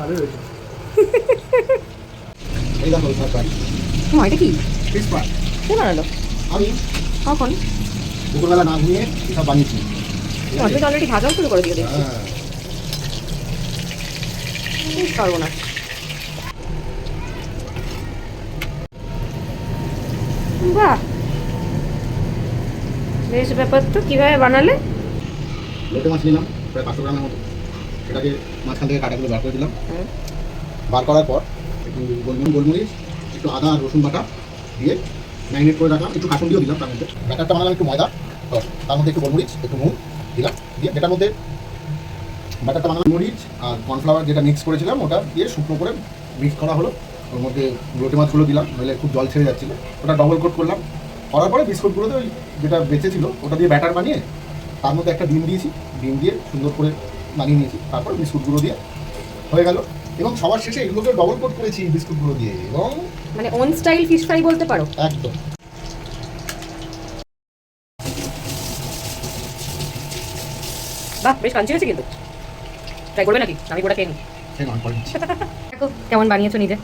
ভালোই হয়েছে। এই দেখো তারপর এটা কি ফিশ ফ্রাই কে বানালো? আমি কখন? দুপুরবেলা না ঘুমিয়ে এসব বানিয়েছি। তুমি তো অলরেডি ভাজাও শুরু করে দিয়ে দেখছি। হ্যাঁ পারবো না। বাহ, বেশ ব্যাপার তো। কিভাবে বানালে? লোটে মাছ নিলাম প্রায় 500 গ্রামের মতো, সেটাকে মাঝখান থেকে কাটাগুলো বার করে দিলাম। হুম। বার করার পর একটু গোলমরিচ, একটু আদা আর রসুন বাটা দিয়ে ম্যারিনেট করে রাখলাম। একটু কাসুন্দিও দিলাম তার মধ্যে। ব্যাটারটা বানালাম একটু ময়দা, তার মধ্যে একটু গোলমরিচ, একটু নুন দিলাম, দিয়ে যেটার মধ্যে ব্যাটারটা বানালাম মরিচ আর কর্নফ্লাওয়ার যেটা মিক্স করেছিলাম ওটা দিয়ে শুকনো করে মিক্স করা হলো। ওর মধ্যে লোটে মাছগুলো দিলাম, নইলে খুব জল ছেড়ে যাচ্ছিলো। ওটা ডবল কোট করলাম। করার পরে বিস্কুটগুলোতে ওই যেটা বেঁচে ছিল ওটা দিয়ে ব্যাটার বানিয়ে তার মধ্যে একটা ডিম দিয়েছি, ডিম দিয়ে সুন্দর করে বানিয়ে নিয়েছি। তারপর বিস্কুটগুলো দিয়ে হয়ে গেল। এবং সবার শেষে এগুলোকে ডবল কোট করেছি বিস্কুটগুলো দিয়ে। এবং মানে অন স্টাইল ফিশ ফ্রাই বলতে পারো। একদম বাহ, বেশ কাঞ্চি হয়েছে কিন্তু। ট্রাই করবে নাকি? আমি গোটা খেয়ে নিই। সেই নয় করে নিচ্ছি। দেখো কেমন বানিয়েছো নিজে।